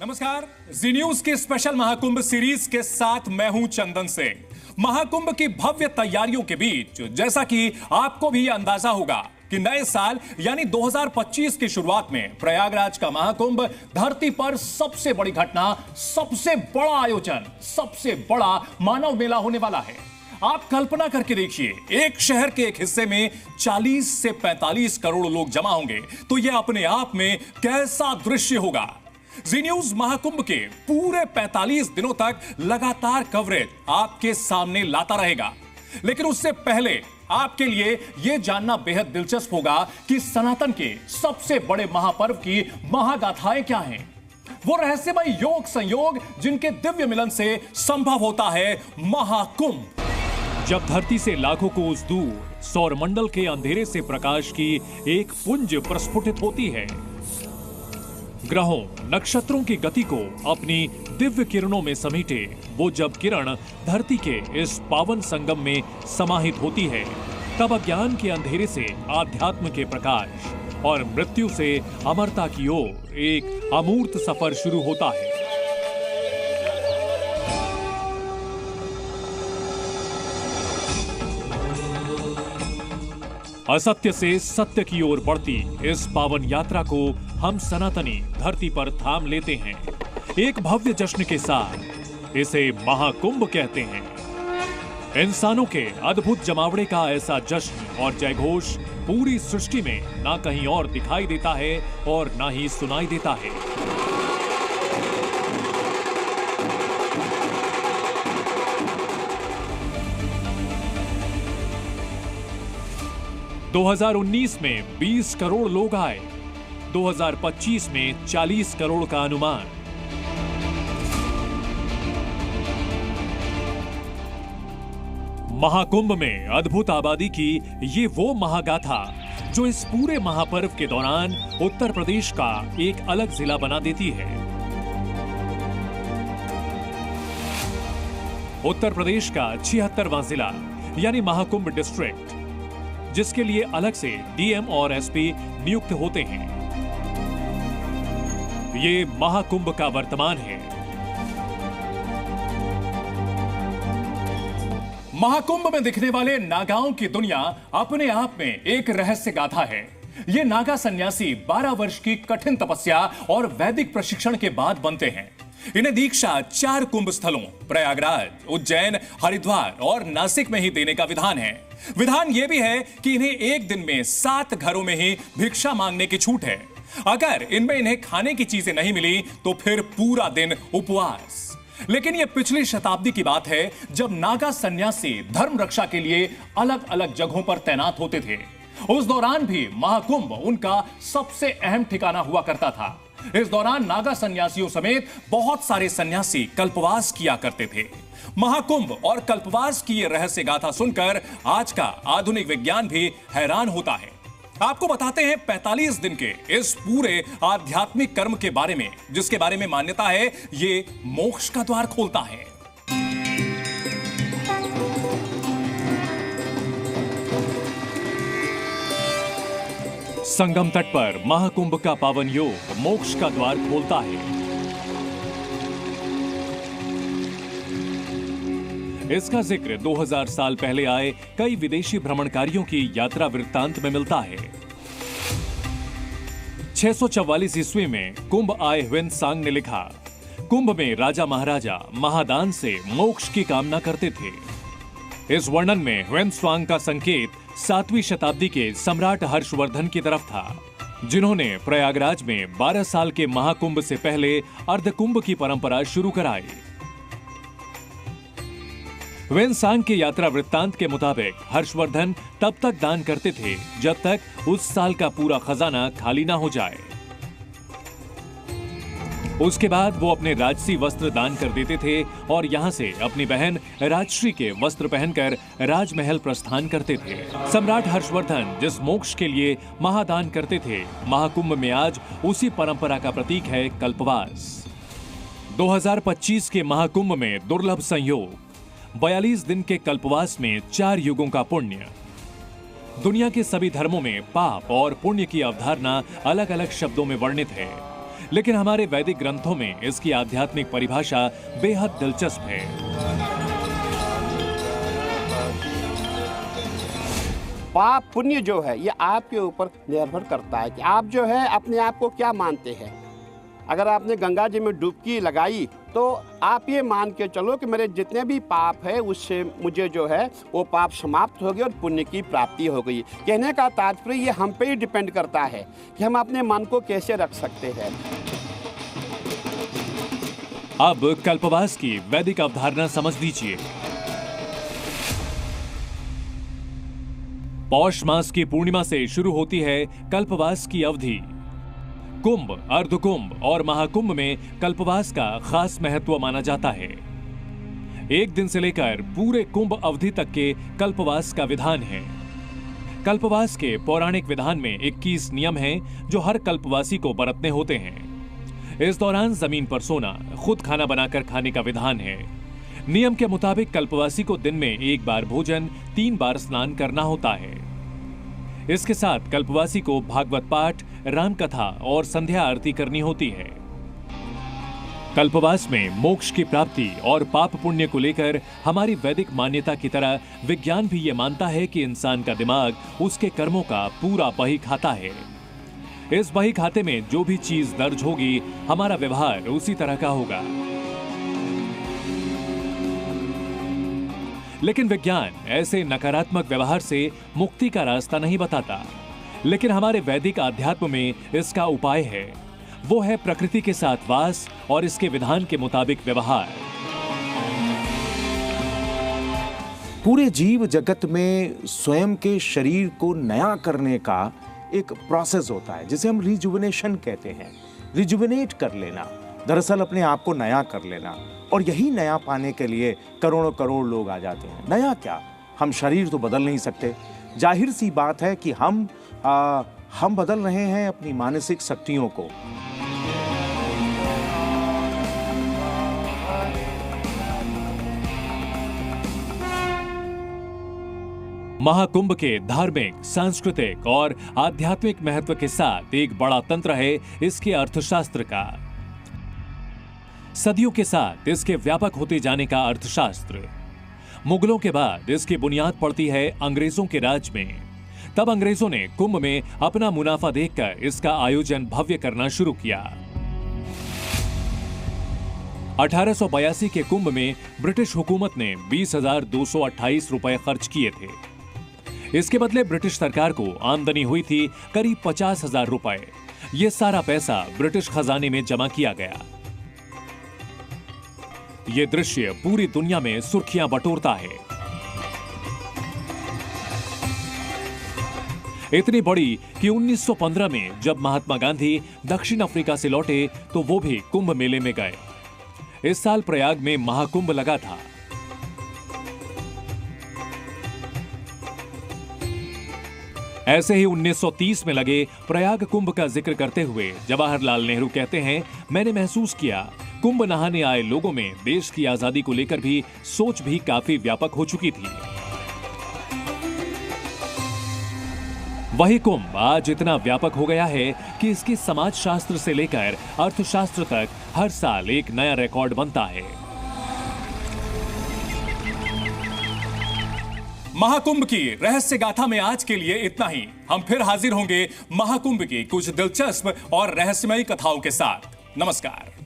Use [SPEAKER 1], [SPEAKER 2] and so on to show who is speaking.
[SPEAKER 1] नमस्कार, जी न्यूज के special Mahakumbh series के साथ मैं हूं चंदन सिंह। महाकुंभ की भव्य तैयारियों के बीच जैसा कि आपको भी अंदाजा होगा कि नए साल यानी 2025 की शुरुआत में प्रयागराज का महाकुंभ धरती पर सबसे बड़ी घटना, सबसे बड़ा आयोजन, सबसे बड़ा मानव मेला होने वाला है। आप कल्पना करके देखिए, एक शहर के एक हिस्से में 40 से 45 करोड़ लोग जमा होंगे तो यह अपने आप में कैसा दृश्य होगा। जी न्यूज महाकुंभ के पूरे 45 दिनों तक लगातार कवरेज आपके सामने लाता रहेगा, लेकिन उससे पहले आपके लिए यह जानना बेहद दिलचस्प होगा कि सनातन के सबसे बड़े महापर्व की महागाथाएं क्या हैं, वो रहस्यमय योग संयोग जिनके दिव्य मिलन से संभव होता है महाकुंभ। जब धरती से लाखों कोस दूर सौरमंडल के अंधेरे से प्रकाश की एक पुंज प्रस्फुटित होती है, ग्रहों नक्षत्रों की गति को अपनी दिव्य किरणों में समेटे वो जब किरण धरती के इस पावन संगम में समाहित होती है, तब अज्ञान के अंधेरे से आध्यात्म के प्रकाश और मृत्यु से अमरता की ओर एक अमूर्त सफर शुरू होता है। असत्य से सत्य की ओर बढ़ती इस पावन यात्रा को हम सनातनी धरती पर थाम लेते हैं। एक भव्य जश्न के साथ इसे महाकुंभ कहते हैं। इंसानों के अद्भुत जमावड़े का ऐसा जश्न और जयघोष पूरी सृष्टि में ना कहीं और दिखाई देता है और ना ही सुनाई देता है। 2019 में 20 करोड़ लोग आए, 2025 में 40 करोड़ का अनुमान। महाकुंभ में अद्भुत आबादी की ये वो महागाथा जो इस पूरे महापर्व के दौरान उत्तर प्रदेश का एक अलग जिला बना देती है। उत्तर प्रदेश का 76वां जिला यानी महाकुंभ डिस्ट्रिक्ट, जिसके लिए अलग से डीएम और एसपी नियुक्त होते हैं, ये महाकुंभ का वर्तमान है। महाकुंभ में दिखने वाले नागाओं की दुनिया अपने आप में एक रहस्य गाथा है। ये नागा सन्यासी 12 वर्ष की कठिन तपस्या और वैदिक प्रशिक्षण के बाद बनते हैं। इन्हें दीक्षा 4 कुंभ स्थलों प्रयागराज, उज्जैन, हरिद्वार और नासिक में ही देने का विधान है। विधान यह भी है कि इन्हें एक दिन में 7 घरों में ही भिक्षा मांगने की छूट है। अगर इनमें इन्हें खाने की चीजें नहीं मिली तो फिर पूरा दिन उपवास। लेकिन यह पिछली शताब्दी की बात है, जब नागा सन्यासी धर्म रक्षा के लिए अलग अलग जगहों पर तैनात होते थे। उस दौरान भी महाकुंभ उनका सबसे अहम ठिकाना हुआ करता था। इस दौरान नागा सन्यासियों समेत बहुत सारे सन्यासी कल्पवास किया करते थे। महाकुंभ और कल्पवास की यह रहस्य गाथा सुनकर आज का आधुनिक विज्ञान भी हैरान होता है। आपको बताते हैं 45 दिन के इस पूरे आध्यात्मिक कर्म के बारे में, जिसके बारे में मान्यता है ये मोक्ष का द्वार खोलता है। संगम तट पर महाकुंभ का पावन योग मोक्ष का द्वार खोलता है। इसका जिक्र 2000 साल पहले आए कई विदेशी भ्रमणकारियों की यात्रा वृत्तांत में मिलता है। 644 ईस्वी में कुंभ आए ह्वेन-सांग ने लिखा, कुंभ में राजा महाराजा महादान से मोक्ष की कामना करते थे। इस वर्णन में ह्वेन-सांग का संकेत 7वीं शताब्दी के सम्राट हर्षवर्धन की तरफ था, जिन्होंने प्रयागराज में 12 साल के महाकुंभ से पहले अर्धकुंभ की परंपरा शुरू कराई। ह्वेन-सांग के यात्रा वृत्तांत के मुताबिक हर्षवर्धन तब तक दान करते थे जब तक उस साल का पूरा खजाना खाली ना हो जाए। उसके बाद वो अपने राजसी वस्त्र दान कर देते थे और यहाँ से अपनी बहन राजश्री के वस्त्र पहनकर राजमहल प्रस्थान करते थे। सम्राट हर्षवर्धन जिस मोक्ष के लिए महादान करते थे, महाकुंभ में आज उसी परंपरा का प्रतीक है कल्पवास। 2025 के महाकुंभ में दुर्लभ संयोग, 42 दिन के कल्पवास में 4 युगों का पुण्य। दुनिया के सभी धर्मों में पाप और पुण्य की अवधारणा अलग अलग शब्दों में वर्णित है, लेकिन हमारे वैदिक ग्रंथों में इसकी आध्यात्मिक परिभाषा बेहद दिलचस्प है।
[SPEAKER 2] पाप पुण्य जो है ये आपके ऊपर निर्भर करता है कि आप जो है अपने आप को क्या मानते हैं। अगर आपने गंगा जी में डुबकी लगाई तो आप ये मान के चलो कि मेरे जितने भी पाप है उससे मुझे जो है वो पाप समाप्त हो गए और पुण्य की प्राप्ति हो गई। कहने का तात्पर्य ये हम पे ही डिपेंड करता है कि हम अपने मन को कैसे रख सकते हैं।
[SPEAKER 1] अब कल्पवास की वैदिक अवधारणा समझ लीजिए। पौष मास की पूर्णिमा से शुरू होती है कल्पवास की अवधि। कुंभ, अर्धकुंभ और महाकुंभ में कल्पवास का खास महत्व माना जाता है। एक दिन से लेकर पूरे कुंभ अवधि तक के कल्पवास का विधान है। कल्पवास के पौराणिक विधान में 21 नियम हैं जो हर कल्पवासी को बरतने होते हैं। इस दौरान जमीन पर सोना, खुद खाना बनाकर खाने का विधान है। नियम के मुताबिक कल्पवासी को दिन में 1 बार भोजन, 3 बार स्नान करना होता है। इसके साथ कल्पवासी को भागवत पाठ, राम कथा और संध्या आरती करनी होती है। कल्पवास में मोक्ष की प्राप्ति और पाप पुण्य को लेकर हमारी वैदिक मान्यता की तरह विज्ञान भी ये मानता है कि इंसान का दिमाग उसके कर्मों का पूरा बही खाता है। इस बही खाते में जो भी चीज दर्ज होगी, हमारा व्यवहार उसी तरह का होगा। लेकिन विज्ञान ऐसे नकारात्मक व्यवहार से मुक्ति का रास्ता नहीं बताता। लेकिन हमारे वैदिक आध्यात्म में इसका उपाय है। वो है प्रकृति के साथ वास और इसके विधान के मुताबिक व्यवहार।
[SPEAKER 3] पूरे जीव जगत में स्वयं के शरीर को नया करने का एक प्रोसेस होता है जिसे हम रिजुविनेशन कहते हैं। रिजुविनेट कर लेना, दरअसल अपने आप को नया कर लेना। और यही नया पाने के लिए करोड़ों करोड़ लोग आ जाते हैं। नया क्या, हम शरीर तो बदल नहीं सकते। जाहिर सी बात है कि हम बदल रहे हैं अपनी मानसिक शक्तियों को।
[SPEAKER 1] महाकुंभ के धार्मिक, सांस्कृतिक और आध्यात्मिक महत्व के साथ एक बड़ा तंत्र है इसके अर्थशास्त्र का। सदियों के साथ इसके व्यापक होते जाने का अर्थशास्त्र। मुगलों के बाद इसकी बुनियाद पड़ती है अंग्रेजों के राज में। तब अंग्रेजों ने कुंभ में अपना मुनाफा देखकर इसका आयोजन भव्य करना शुरू किया। 1882 के कुंभ में ब्रिटिश हुकूमत ने 20,228 रुपए खर्च किए थे। इसके बदले ब्रिटिश सरकार को आमदनी हुई थी करीब 50,000 रुपए। यह सारा पैसा ब्रिटिश खजाने में जमा किया गया। यह दृश्य पूरी दुनिया में सुर्खियां बटोरता है। इतनी बड़ी कि 1915 में जब महात्मा गांधी दक्षिण अफ्रीका से लौटे तो वो भी कुंभ मेले में गए। इस साल प्रयाग में महाकुंभ लगा था। ऐसे ही 1930 में लगे प्रयाग कुंभ का जिक्र करते हुए जवाहरलाल नेहरू कहते हैं, मैंने महसूस किया कुंभ नहाने आए लोगों में देश की आजादी को लेकर भी सोच भी काफी व्यापक हो चुकी थी। वही कुंभ आज इतना व्यापक हो गया है कि इसकी समाजशास्त्र से लेकर अर्थशास्त्र तक हर साल एक नया रिकॉर्ड बनता है। महाकुंभ की रहस्य गाथा में आज के लिए इतना ही। हम फिर हाजिर होंगे महाकुंभ की कुछ दिलचस्प और रहस्यमयी कथाओं के साथ। नमस्कार।